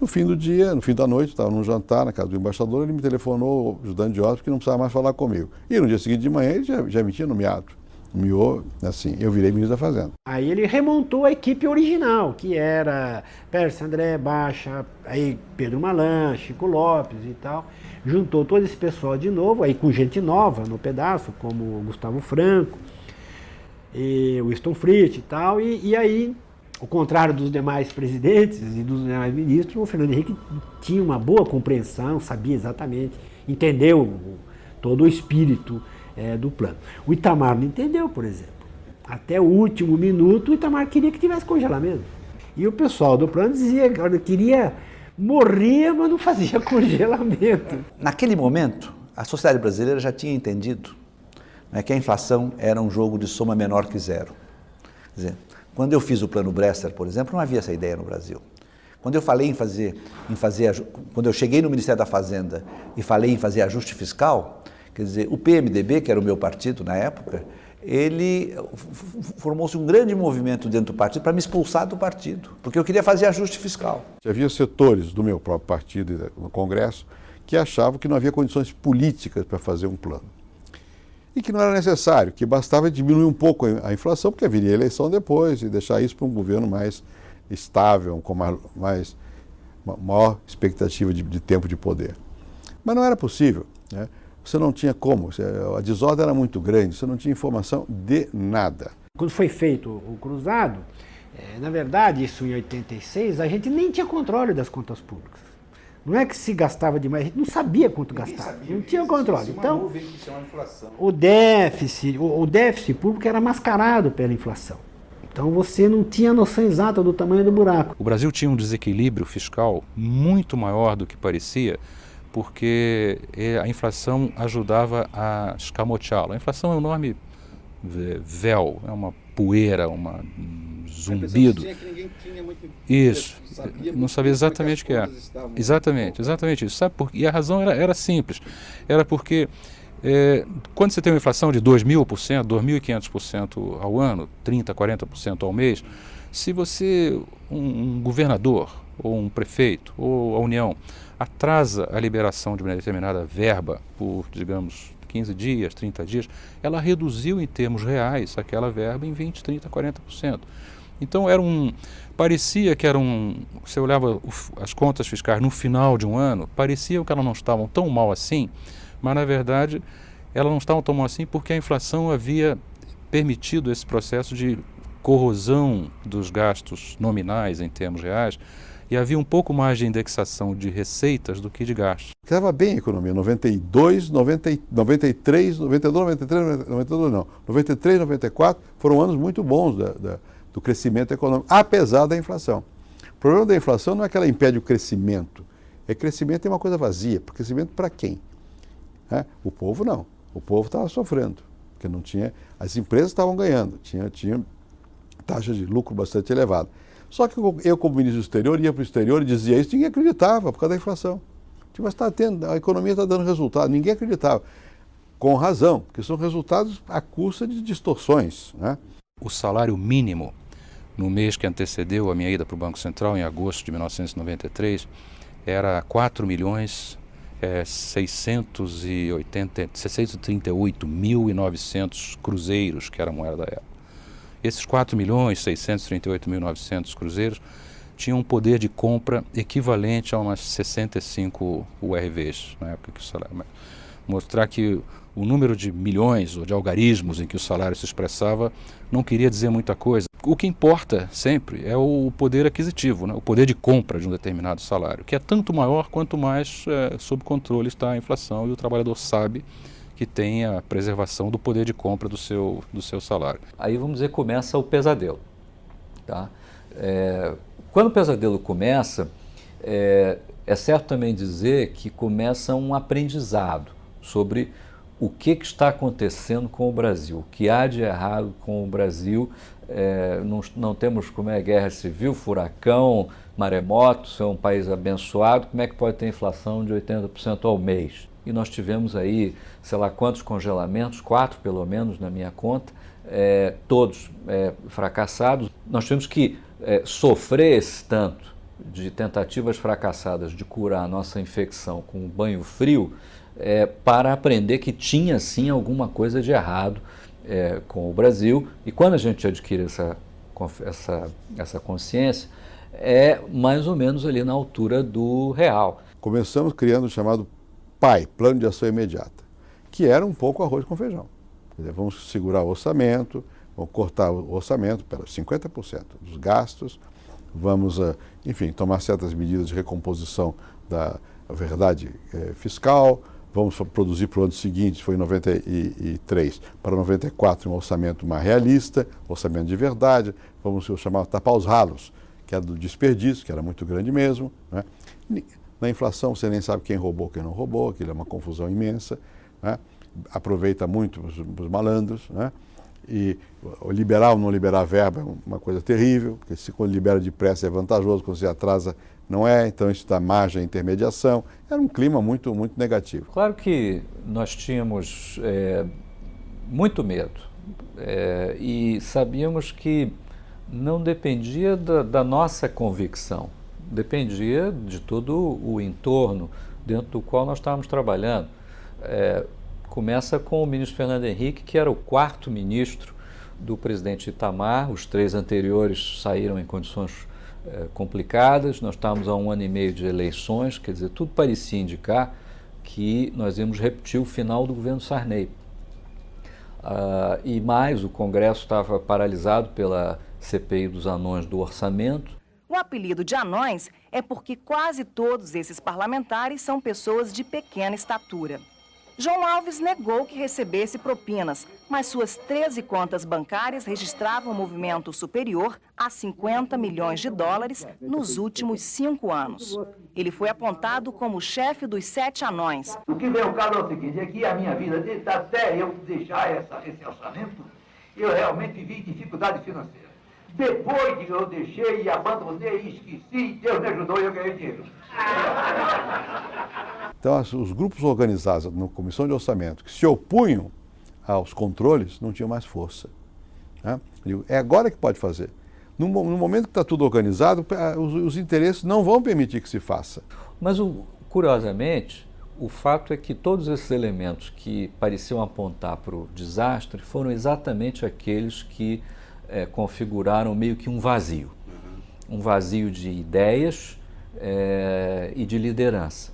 No fim do dia, no fim da noite, estava num jantar na casa do embaixador, ele me telefonou, ajudante de hóspede, que não precisava mais falar comigo. E no dia seguinte de manhã ele já me tinha nomeado. Nomeou, assim, eu virei ministro da Fazenda. Aí ele remontou a equipe original, que era Pérez André, Baixa, aí Pedro Malan, Chico Lopes e tal. Juntou todo esse pessoal de novo, aí com gente nova no pedaço, como o Gustavo Franco, e o Winston Fritz e tal. E aí, ao contrário dos demais presidentes e dos demais ministros, o Fernando Henrique tinha uma boa compreensão, sabia exatamente, entendeu todo o espírito do plano. O Itamar não entendeu, por exemplo. Até o último minuto, o Itamar queria que tivesse congelamento. E o pessoal do plano dizia que queria morrer, mas não fazia congelamento. Naquele momento, a sociedade brasileira já tinha entendido, né, que a inflação era um jogo de soma menor que zero. Quer dizer, quando eu fiz o plano Bresser, por exemplo, não havia essa ideia no Brasil. Quando eu falei quando eu cheguei no Ministério da Fazenda e falei em fazer ajuste fiscal, quer dizer, o PMDB, que era o meu partido na época, ele formou-se um grande movimento dentro do partido para me expulsar do partido, porque eu queria fazer ajuste fiscal. Havia setores do meu próprio partido no Congresso que achavam que não havia condições políticas para fazer um plano. e que não era necessário, que bastava diminuir um pouco a inflação, porque viria a eleição depois e deixar isso para um governo mais estável, com maior expectativa de tempo de poder. Mas não era possível, né? Você não tinha como, a desordem era muito grande, você não tinha informação de nada. Quando foi feito o cruzado, na verdade, isso em 86, a gente nem tinha controle das contas públicas. Não é que se gastava demais, a gente não sabia quanto gastava, não tinha controle. Então, o déficit público era mascarado pela inflação. Então você não tinha noção exata do tamanho do buraco. O Brasil tinha um desequilíbrio fiscal muito maior do que parecia, porque a inflação ajudava a escamoteá-lo. A inflação é um nome véu, é uma poeira, um zumbido. Isso, não sabia exatamente o que era. Exatamente isso. Sabe por quê? E a razão era simples. Era porque quando você tem uma inflação de 2.000%, 2.500% ao ano, 30%, 40% ao mês, se você, um governador, ou um prefeito, ou a União, atrasa a liberação de uma determinada verba por, digamos, 15 dias, 30 dias, ela reduziu em termos reais aquela verba em 20%, 30%, 40%. Então parecia que você olhava as contas fiscais no final de um ano, parecia que elas não estavam tão mal assim, mas na verdade elas não estavam tão mal assim porque a inflação havia permitido esse processo de corrosão dos gastos nominais em termos reais, e havia um pouco mais de indexação de receitas do que de gastos. Estava bem a economia, 92, 93, 94, foram anos muito bons do crescimento econômico, apesar da inflação. O problema da inflação não é que ela impede o crescimento, crescimento é uma coisa vazia, crescimento para quem? O povo não, o povo estava sofrendo, porque não tinha, as empresas estavam ganhando, tinha taxa de lucro bastante elevada. Só que eu, como ministro do exterior, ia para o exterior e dizia isso, ninguém acreditava por causa da inflação. Mas a economia está dando resultado, ninguém acreditava. Com razão, porque são resultados à custa de distorções, né? O salário mínimo, no mês que antecedeu a minha ida para o Banco Central, em agosto de 1993, era 4.638.900 cruzeiros, que era a moeda da época. Esses 4.638.900 cruzeiros tinham um poder de compra equivalente a umas 65 URVs, na época que o salário... Mostrar que o número de milhões ou de algarismos em que o salário se expressava não queria dizer muita coisa. O que importa sempre é o poder aquisitivo, né? O poder de compra de um determinado salário, que é tanto maior quanto mais sob controle está a inflação e o trabalhador sabe que tem a preservação do poder de compra do seu salário. Aí vamos dizer, começa o pesadelo. Tá? Quando o pesadelo começa, é certo também dizer que começa um aprendizado sobre o que está acontecendo com o Brasil, o que há de errado com o Brasil. Não temos guerra civil, furacão, maremoto, é um país abençoado, como é que pode ter inflação de 80% ao mês? E nós tivemos aí, sei lá quantos congelamentos, 4 pelo menos na minha conta, todos fracassados. Nós tivemos que sofrer esse tanto de tentativas fracassadas de curar a nossa infecção com um banho frio para aprender que tinha sim alguma coisa de errado com o Brasil. E quando a gente adquire essa consciência, é mais ou menos ali na altura do real. Começamos criando o chamado PAI, Plano de Ação Imediata, que era um pouco arroz com feijão. Quer dizer, vamos segurar o orçamento, vamos cortar o orçamento para 50% dos gastos, vamos, enfim, tomar certas medidas de recomposição da verdade fiscal, vamos produzir para o ano seguinte, foi em 93, para 94 um orçamento mais realista, orçamento de verdade, vamos chamar tapar os ralos, que era do desperdício, que era muito grande mesmo, né? Na inflação você nem sabe quem roubou, quem não roubou, aquilo é uma confusão imensa, né? Aproveita muito os malandros, né? E liberar ou não liberar verba é uma coisa terrível, porque se quando libera depressa é vantajoso, quando você atrasa não é, então isso dá margem à intermediação. Era um clima muito, muito negativo. Claro que nós tínhamos muito medo e sabíamos que não dependia da nossa convicção, dependia de todo o entorno dentro do qual nós estávamos trabalhando. Começa com o ministro Fernando Henrique, que era o 4º ministro do presidente Itamar. Os 3 anteriores saíram em condições complicadas. Nós estávamos há 1 ano e meio de eleições, quer dizer, tudo parecia indicar que nós íamos repetir o final do governo Sarney. E mais, o Congresso estava paralisado pela CPI dos anões do orçamento. O apelido de anões é porque quase todos esses parlamentares são pessoas de pequena estatura. João Alves negou que recebesse propinas, mas suas 13 contas bancárias registravam um movimento superior a 50 milhões de dólares nos últimos 5 anos. Ele foi apontado como chefe dos 7 anões. O que vem ao caso é o seguinte, é que a minha vida, até eu deixar esse orçamento, eu realmente vi dificuldade financeira. Depois que eu deixei e abandonei e esqueci, Deus me ajudou e eu ganhei dinheiro. Então, os grupos organizados na Comissão de Orçamento que se opunham aos controles não tinham mais força. Né? É agora que pode fazer. No momento que está tudo organizado, os interesses não vão permitir que se faça. Mas, curiosamente, o fato é que todos esses elementos que pareciam apontar para o desastre foram exatamente aqueles que configuraram meio que um vazio. Um vazio de ideias e de liderança.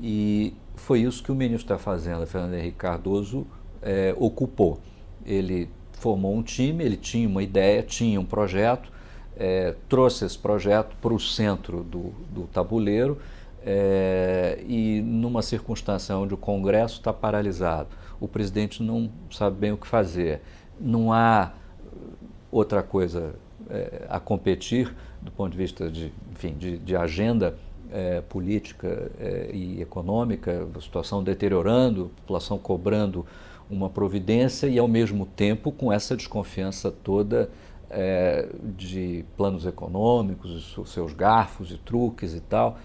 E foi isso que o ministro da Fazenda, Fernando Henrique Cardoso, ocupou. Ele formou um time, ele tinha uma ideia, tinha um projeto, trouxe esse projeto para o centro do tabuleiro e numa circunstância onde o Congresso está paralisado, o presidente não sabe bem o que fazer, não há outra coisa a competir do ponto de vista de agenda política e econômica, a situação deteriorando, a população cobrando uma providência e, ao mesmo tempo, com essa desconfiança toda de planos econômicos, seus garfos e truques e tal.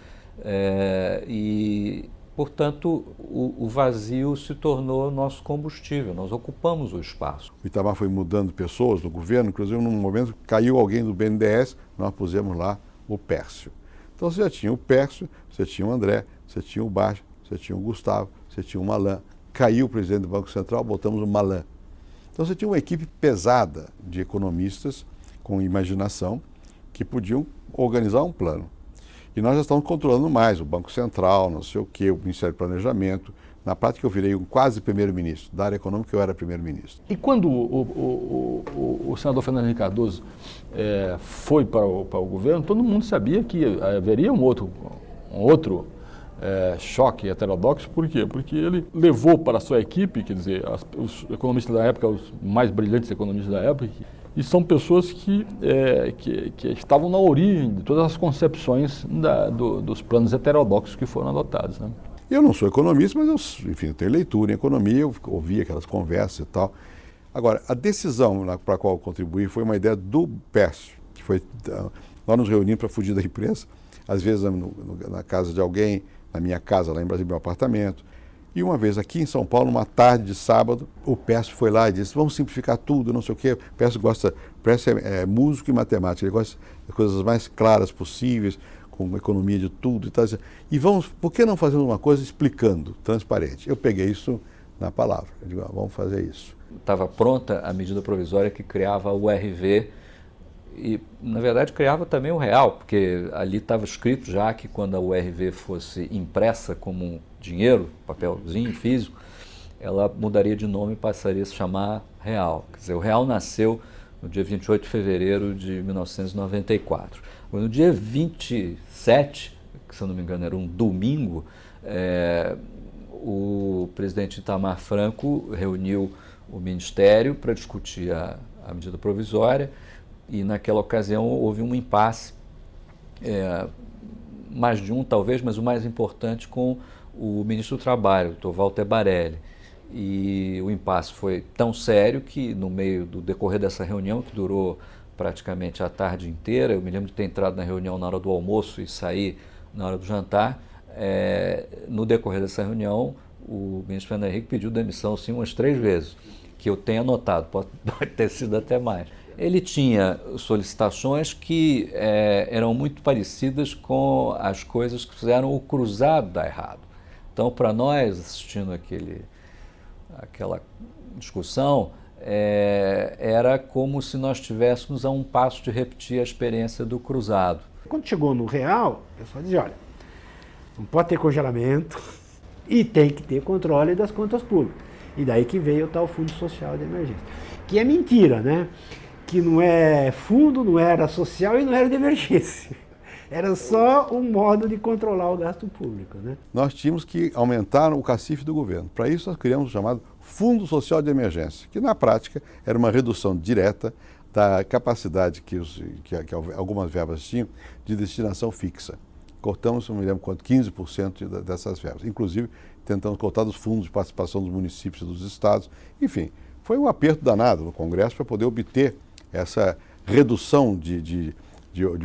E, portanto, o vazio se tornou nosso combustível, nós ocupamos o espaço. O Itamar foi mudando pessoas no governo, inclusive num momento caiu alguém do BNDES, nós pusemos lá o Pércio. Então você já tinha o Pércio, você tinha o André, você tinha o Baixo, você tinha o Gustavo, você tinha o Malan. Caiu o presidente do Banco Central, botamos o Malan. Então você tinha uma equipe pesada de economistas com imaginação que podiam organizar um plano. E nós já estamos controlando mais o Banco Central, não sei o quê, o Ministério do Planejamento. Na prática eu virei um quase primeiro-ministro. Da área econômica eu era primeiro-ministro. E quando o senador Fernando Henrique Cardoso foi para o governo, todo mundo sabia que haveria um outro choque heterodoxo. Por quê? Porque ele levou para a sua equipe, quer dizer, os economistas da época, os mais brilhantes economistas da época, e são pessoas que estavam na origem de todas as concepções dos planos heterodoxos que foram adotados, né? Eu não sou economista, mas eu tenho leitura em economia, eu ouvi aquelas conversas e tal. Agora, a decisão para a qual eu contribuí foi uma ideia do Pércio, que foi, nós nos reunimos para fugir da imprensa, às vezes na casa de alguém, na minha casa, lá em Brasília, meu apartamento. E uma vez aqui em São Paulo, uma tarde de sábado, o Pércio foi lá e disse, vamos simplificar tudo, não sei o quê. O Pércio é músico e matemático, ele gosta das coisas mais claras possíveis, com economia de tudo e tal. E por que não fazemos uma coisa explicando, transparente? Eu peguei isso na palavra, eu digo, vamos fazer isso. Estava pronta a medida provisória que criava o RV e, na verdade, criava também o real, porque ali estava escrito já que quando a URV fosse impressa como dinheiro, papelzinho físico, ela mudaria de nome e passaria a se chamar real. Quer dizer, o real nasceu no dia 28 de fevereiro de 1994. No dia 27, que se eu não me engano era um domingo, o presidente Itamar Franco reuniu o Ministério para discutir a medida provisória e naquela ocasião houve um impasse, mais de um talvez, mas o mais importante com o ministro do Trabalho, o Dr. Walter Barelli. E o impasse foi tão sério que no meio do decorrer dessa reunião, que durou praticamente a tarde inteira, eu me lembro de ter entrado na reunião na hora do almoço e sair na hora do jantar, no decorrer dessa reunião o ministro Fernando Henrique pediu demissão sim umas 3 vezes, que eu tenho anotado, pode ter sido até mais. Ele tinha solicitações que eram muito parecidas com as coisas que fizeram o cruzado dar errado. Então, para nós, assistindo aquela discussão, era como se nós estivéssemos a um passo de repetir a experiência do cruzado. Quando chegou no real, o pessoal dizia, olha, não pode ter congelamento e tem que ter controle das contas públicas. E daí que veio o tal Fundo Social de Emergência. Que é mentira, né? Que não é fundo, não era social e não era de emergência. Era só um modo de controlar o gasto público, né? Nós tínhamos que aumentar o cacife do governo. Para isso nós criamos o chamado Fundo Social de Emergência, que na prática era uma redução direta da capacidade que algumas verbas tinham de destinação fixa. Cortamos, não me lembro quanto, 15% dessas verbas. Inclusive, tentamos cortar dos fundos de participação dos municípios e dos estados. Enfim, foi um aperto danado no Congresso para poder obter essa redução de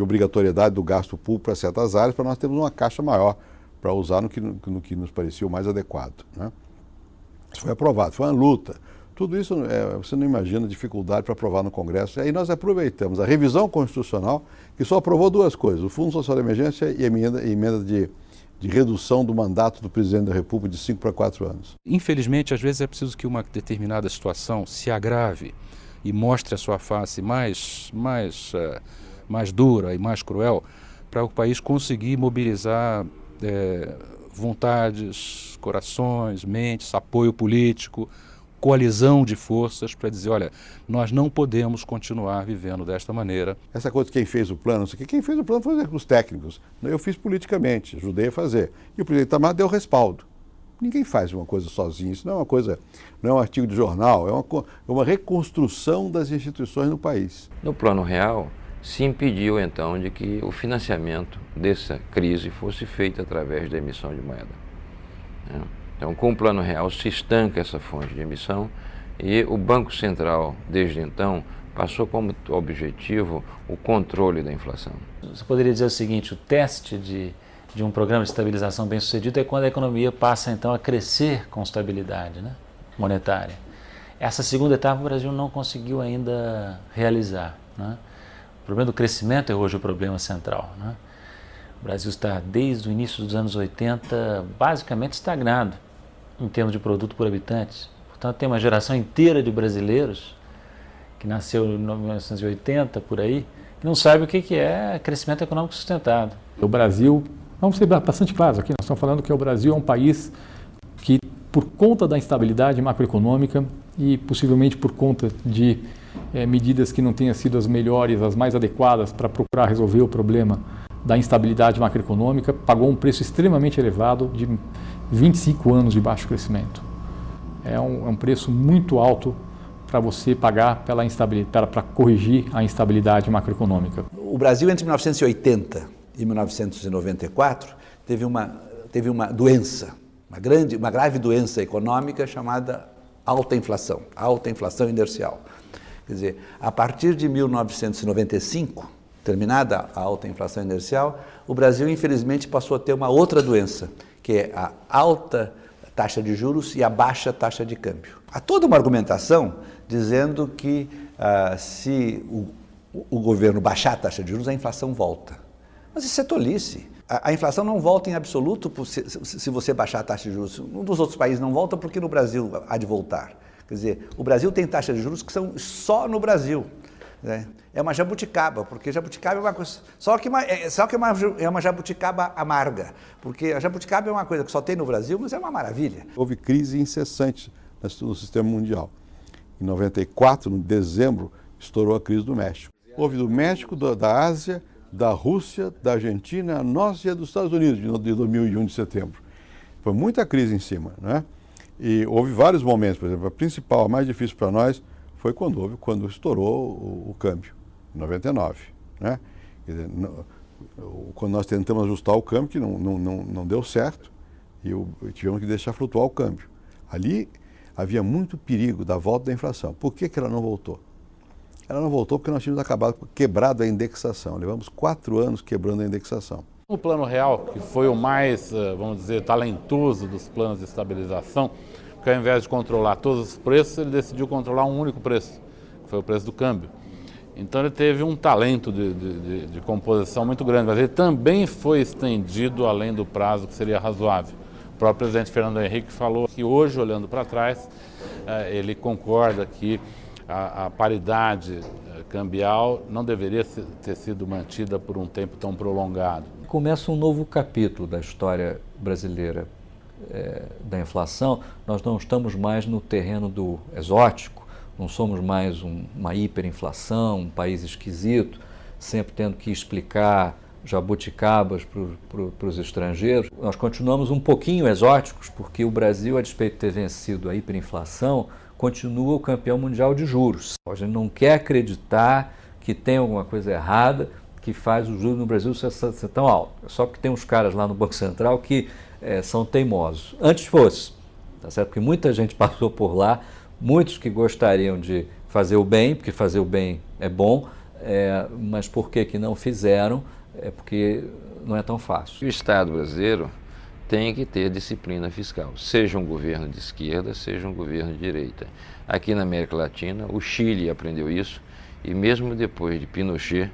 obrigatoriedade do gasto público para certas áreas, para nós termos uma caixa maior para usar no que nos parecia o mais adequado, né? Isso foi aprovado, foi uma luta. Tudo isso, você não imagina a dificuldade para aprovar no Congresso. E aí nós aproveitamos a revisão constitucional, que só aprovou duas coisas, o Fundo Social de Emergência e a emenda de redução do mandato do Presidente da República de 5 para 4 anos. Infelizmente, às vezes é preciso que uma determinada situação se agrave e mostre a sua face mais dura e mais cruel, para o país conseguir mobilizar vontades, corações, mentes, apoio político, coalizão de forças para dizer, olha, nós não podemos continuar vivendo desta maneira. Essa coisa de quem fez o plano, quem fez o plano foi os técnicos. Eu fiz politicamente, ajudei a fazer. E o presidente Itamar deu respaldo. Ninguém faz uma coisa sozinho, isso não é uma coisa, não é um artigo de jornal, é uma reconstrução das instituições no país. No plano real, se impediu então de que o financiamento dessa crise fosse feito através da emissão de moeda. Então, com o plano real se estanca essa fonte de emissão e o Banco Central, desde então, passou como objetivo o controle da inflação. Você poderia dizer o seguinte, o teste de um programa de estabilização bem sucedido é quando a economia passa então a crescer com estabilidade, né, monetária. Essa segunda etapa o Brasil não conseguiu ainda realizar, né? O problema do crescimento é hoje o problema central, né? O Brasil está desde o início dos anos 80 basicamente estagnado em termos de produto por habitante. Portanto, tem uma geração inteira de brasileiros que nasceu em 1980, por aí, que não sabe o que é crescimento econômico sustentado. O Brasil, vamos ser bastante claros aqui, nós estamos falando que o Brasil é um país que, por conta da instabilidade macroeconômica e possivelmente por conta de medidas que não tenham sido as melhores, as mais adequadas para procurar resolver o problema da instabilidade macroeconômica, pagou um preço extremamente elevado de 25 anos de baixo crescimento. É um preço muito alto para você pagar pela instabilidade, para corrigir a instabilidade macroeconômica. O Brasil, entre 1980 e 1994, teve uma doença, uma grave doença econômica chamada alta inflação inercial. Quer dizer, a partir de 1995, terminada a alta inflação inercial, o Brasil, infelizmente, passou a ter uma outra doença, que é a alta taxa de juros e a baixa taxa de câmbio. Há toda uma argumentação dizendo que se o governo baixar a taxa de juros, a inflação volta. Mas isso é tolice. A inflação não volta em absoluto se você baixar a taxa de juros. Um dos outros países não volta porque no Brasil há de voltar. Quer dizer, o Brasil tem taxas de juros que são só no Brasil. Né? É uma jabuticaba, porque jabuticaba é uma coisa... Só que é uma jabuticaba amarga, porque a jabuticaba é uma coisa que só tem no Brasil, mas é uma maravilha. Houve crise incessante no sistema mundial. Em 94, em dezembro, estourou a crise do México. Houve do México, da Ásia, da Rússia, da Argentina, a nossa e a dos Estados Unidos, de 2001 de setembro. Foi muita crise em cima, né? E houve vários momentos, por exemplo, a principal, a mais difícil para nós, foi quando estourou o câmbio, em 99, né? Quer dizer, quando nós tentamos ajustar o câmbio, que não deu certo, e tivemos que deixar flutuar o câmbio. Ali havia muito perigo da volta da inflação. Por que ela não voltou? Ela não voltou porque nós tínhamos quebrado a indexação. Levamos 4 anos quebrando a indexação. O Plano Real, que foi o mais, vamos dizer, talentoso dos planos de estabilização, porque ao invés de controlar todos os preços, ele decidiu controlar um único preço, que foi o preço do câmbio. Então ele teve um talento de composição muito grande, mas ele também foi estendido além do prazo que seria razoável. próprio presidente Fernando Henrique falou que hoje, olhando para trás, ele concorda que a paridade cambial não deveria ter sido mantida por um tempo tão prolongado. Começa um novo capítulo da história brasileira da inflação. Nós não estamos mais no terreno do exótico, não somos mais uma hiperinflação, um país esquisito, sempre tendo que explicar jabuticabas para os estrangeiros. Nós continuamos um pouquinho exóticos, porque o Brasil, a despeito de ter vencido a hiperinflação, continua o campeão mundial de juros. A gente não quer acreditar que tem alguma coisa errada que faz o juros no Brasil ser tão alto. Só porque tem uns caras lá no Banco Central que são teimosos. Antes fosse, tá certo? Porque muita gente passou por lá, muitos que gostariam de fazer o bem, porque fazer o bem é bom, mas por que não fizeram? É porque não é tão fácil. O Estado brasileiro tem que ter disciplina fiscal, seja um governo de esquerda, seja um governo de direita. Aqui na América Latina, o Chile aprendeu isso, e mesmo depois de Pinochet,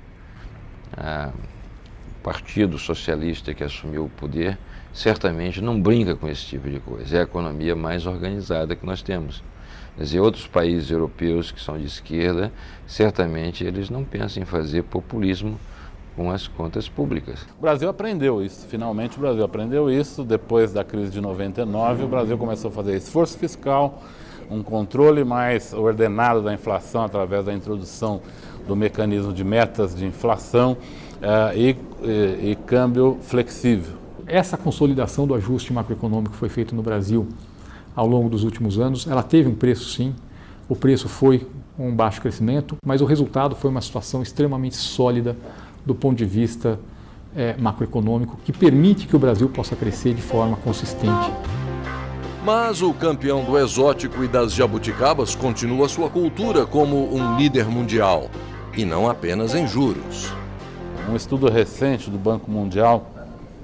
o Partido Socialista que assumiu o poder, certamente não brinca com esse tipo de coisa. É a economia mais organizada que nós temos. Quer dizer, outros países europeus que são de esquerda, certamente eles não pensam em fazer populismo com as contas públicas. O Brasil aprendeu isso, finalmente o Brasil aprendeu isso. Depois da crise de 99, o Brasil começou a fazer esforço fiscal, um controle mais ordenado da inflação através da introdução do mecanismo de metas de inflação e câmbio flexível. Essa consolidação do ajuste macroeconômico que foi feito no Brasil ao longo dos últimos anos, ela teve um preço sim, o preço foi um baixo crescimento, mas o resultado foi uma situação extremamente sólida do ponto de vista macroeconômico, que permite que o Brasil possa crescer de forma consistente. Mas o campeão do exótico e das jabuticabas continua sua cultura como um líder mundial, e não apenas em juros. Um estudo recente do Banco Mundial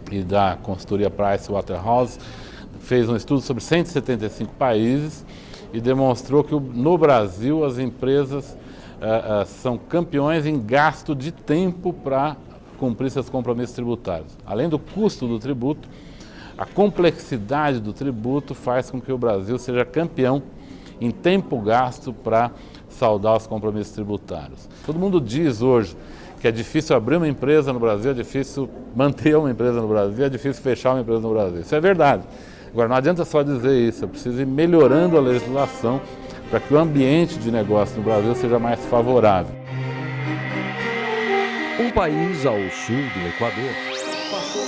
e da consultoria Pricewaterhouse fez um estudo sobre 175 países e demonstrou que no Brasil as empresas são campeões em gasto de tempo para cumprir seus compromissos tributários. Além do custo do tributo, a complexidade do tributo faz com que o Brasil seja campeão em tempo gasto para saldar os compromissos tributários. Todo mundo diz hoje que é difícil abrir uma empresa no Brasil, é difícil manter uma empresa no Brasil, é difícil fechar uma empresa no Brasil. Isso é verdade. Agora, não adianta só dizer isso, é preciso ir melhorando a legislação para que o ambiente de negócio no Brasil seja mais favorável. Um país ao sul do Equador passou